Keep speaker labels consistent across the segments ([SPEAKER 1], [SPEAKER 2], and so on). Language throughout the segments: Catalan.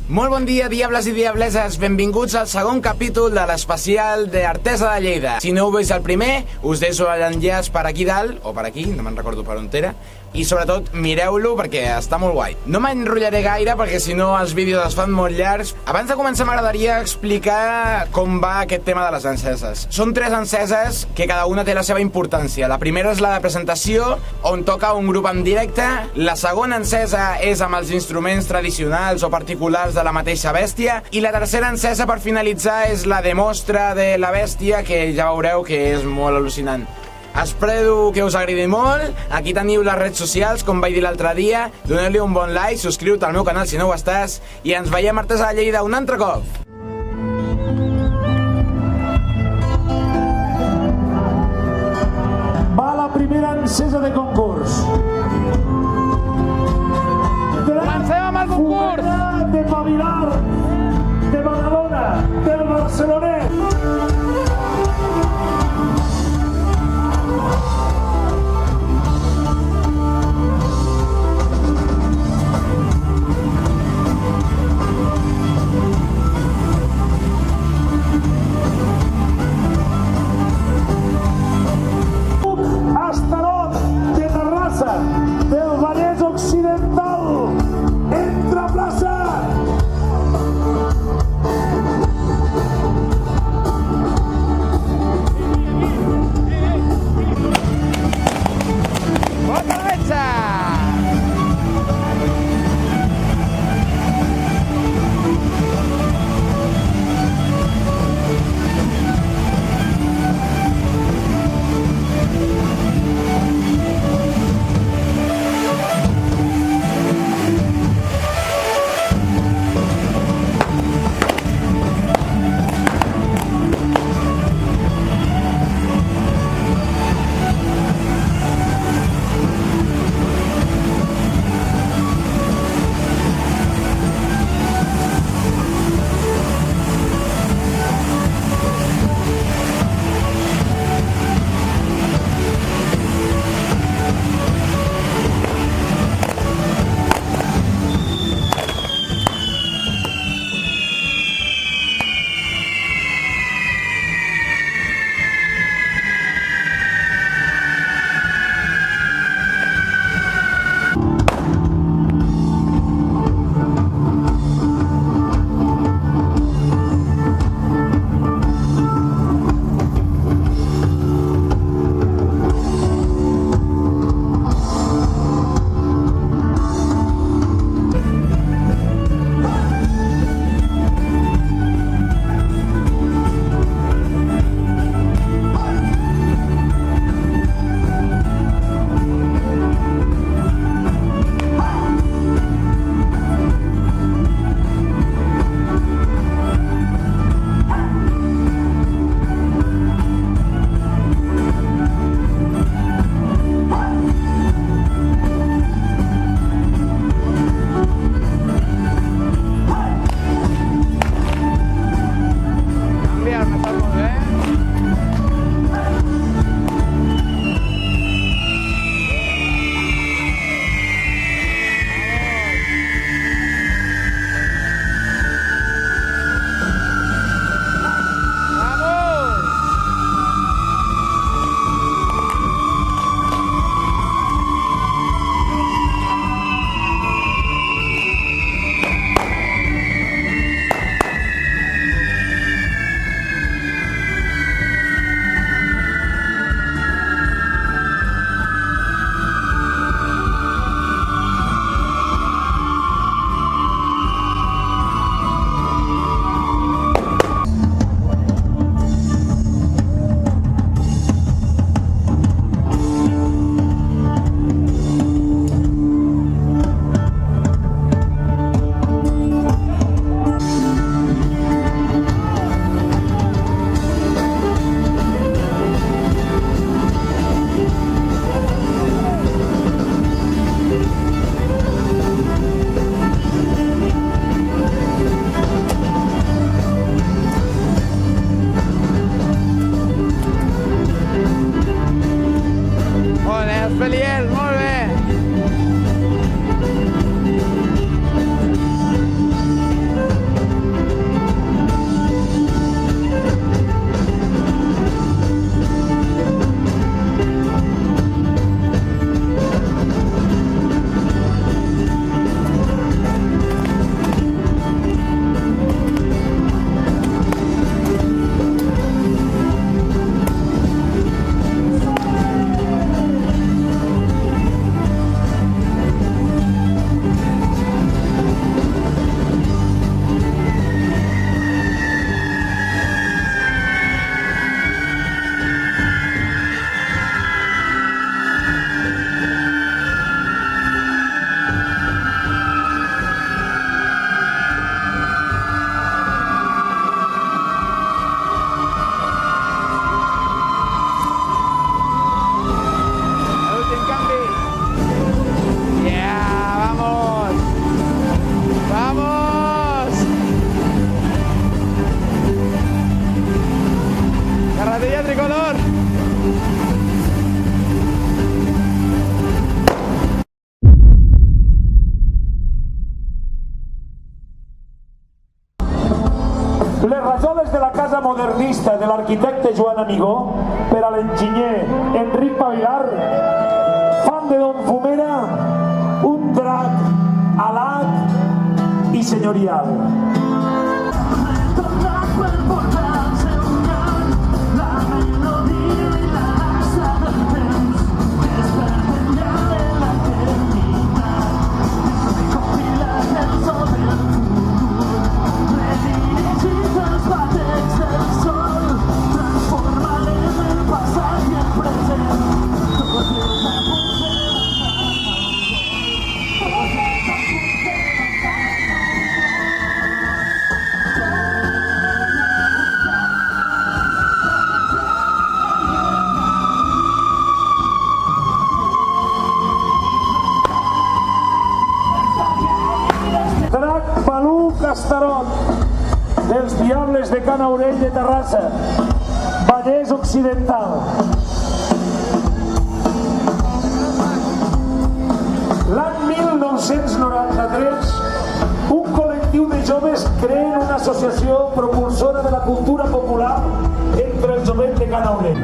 [SPEAKER 1] Molt bon dia, diables i diableses. Benvinguts al segon capítol de l'especial d'Artesa de Lleida. Si no heu vist el primer, us deixo l'enllaç per aquí dalt, o per aquí, no me'n recordo per on era, i sobretot mireu-lo perquè està molt guai. No m'enrotllaré gaire perquè si no els vídeos es fan molt llargs. Abans de començar m'agradaria explicar com va aquest tema de les enceses. Són 3 enceses que cada una té la seva importància. La primera és la de presentació, on toca un grup en directe. La segona encesa és amb els instruments tradicionals o particulars de la mateixa bèstia. I la tercera encesa, per finalitzar, és la de mostra de la bèstia, que ja veureu que és molt al·lucinant. Espero que us agradi molt. Aquí teniu les redes socials, com vaig dir l'altre dia. Doneu-li un bon like, subscriu-te al meu canal si no ho estàs, i ens veiem a Artesa de Lleida un altre cop.
[SPEAKER 2] Va la primera encesa de concurs.
[SPEAKER 1] Comencem amb el concurs!
[SPEAKER 2] De Pavilar, de Badalona, del Barcelonet. Astarot, de Terrassa, del Vallès Occidental. Entra a plaça! Les rajoles de la casa modernista de l'arquitecte Joan Amigó per a l'enginyer Enric Pavilar fan de Don Fumera un drac alat i senyorial. Drac Balú Castarot, dels Diables de Can Aurell de Terrassa, Vallès Occidental. L'any 1993, un col·lectiu de joves creen una associació propulsora de la cultura popular entre el jovent de Can Aurell.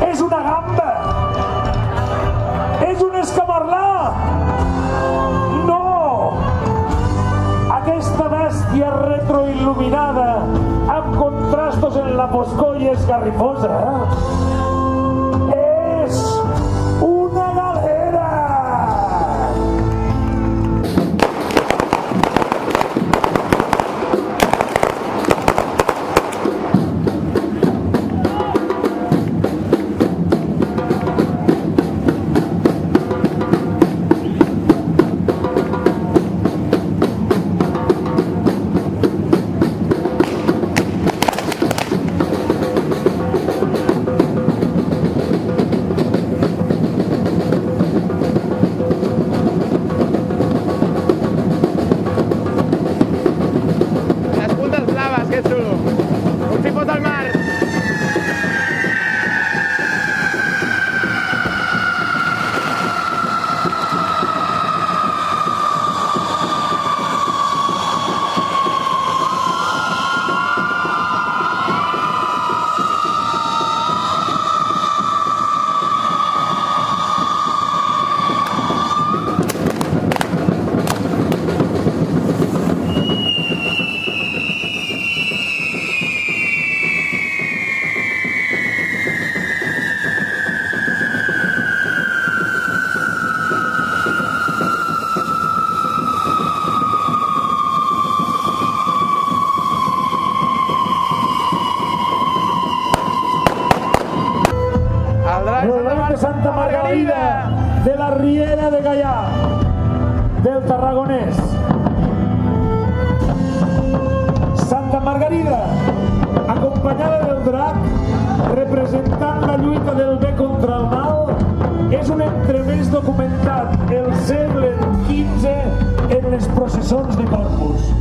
[SPEAKER 2] És una gamba! És un escamarlà! No! Aquesta bèstia retroil·luminada amb contrastos en la foscor i esgarrifosa és una galera! Santa Margarida de la Riera de Gaià, del Tarragonès. Santa Margarida, acompanyada del drac, representant la lluita del bé contra el mal, és un entremès documentat el segle XV en les processons de Corpus.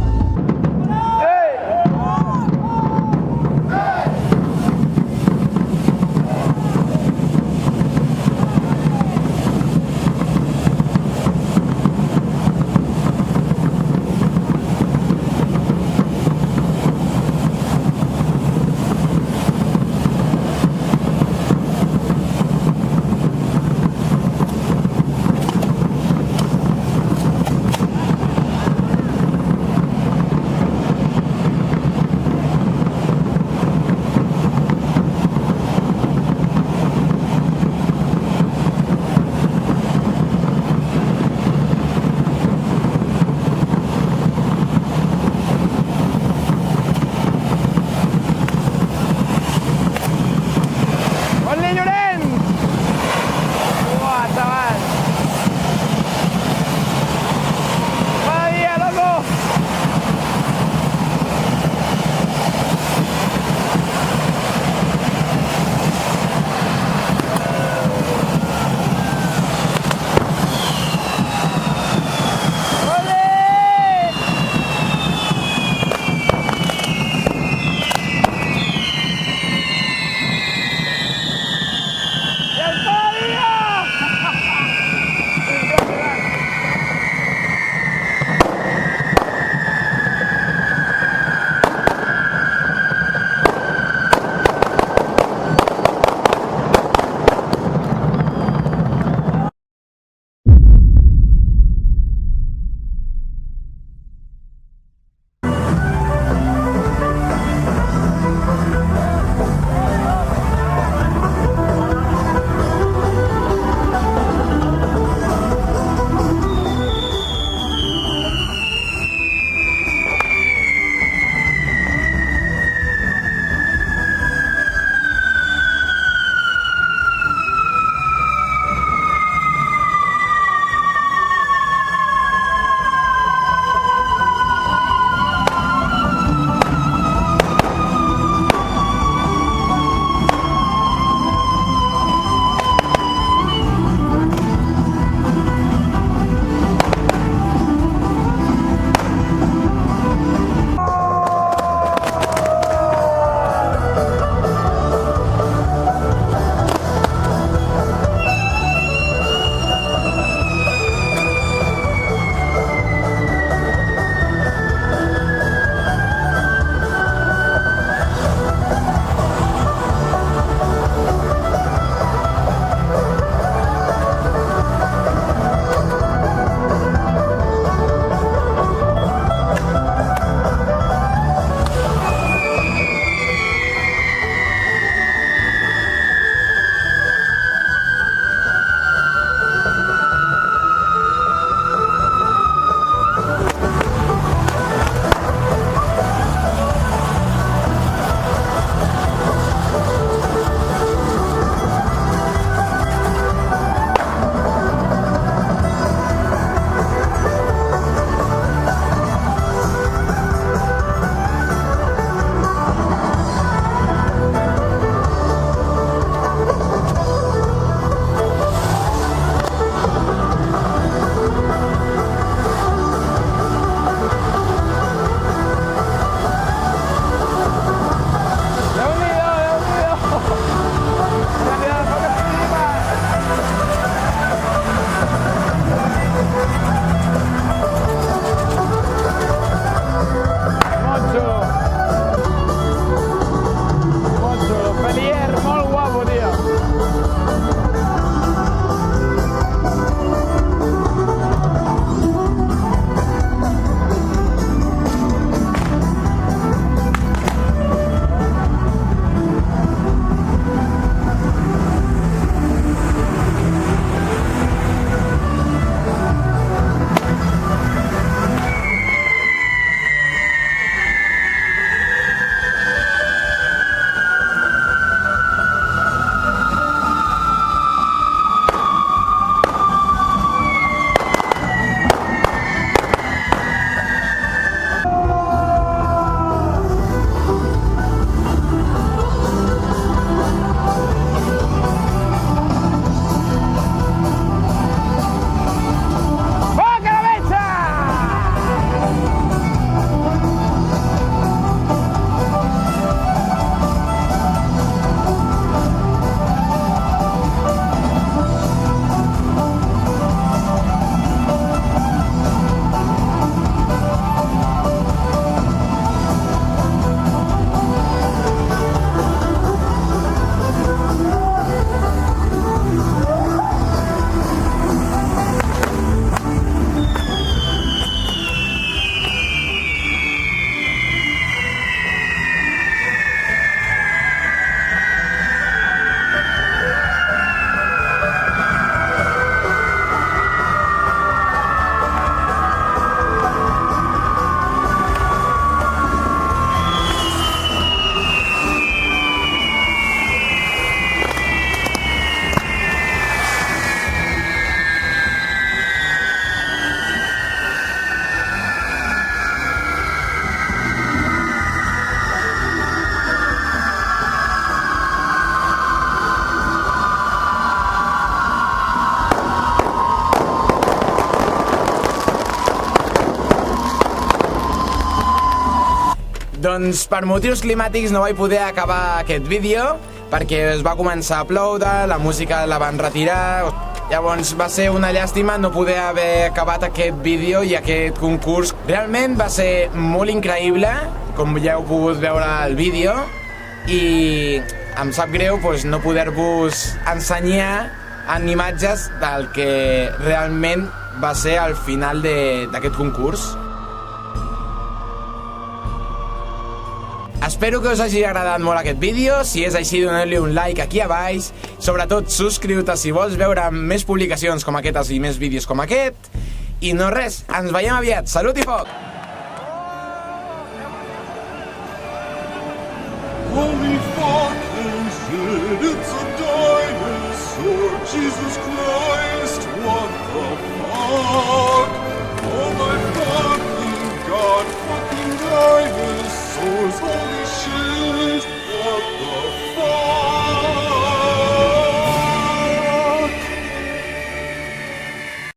[SPEAKER 1] Doncs per motius climàtics no vaig poder acabar aquest vídeo perquè es va començar a ploure, la música la van retirar. Llavors va ser una llàstima no poder haver acabat aquest vídeo i aquest concurs. Realment va ser molt increïble, com ja heu pogut veure al vídeo, i em sap greu no poder-vos ensenyar en imatges del que realment va ser al final d'aquest concurs. Espero que us hagi agradat molt aquest vídeo. Si és així, doneu-li un like aquí a baix. Sobretot, subscriu-te si vols veure més publicacions com aquestes i més vídeos com aquest. I no res, ens veiem aviat. Salut i foc!
[SPEAKER 3] Holy fuck, it's a dinosaur, Jesus Christ.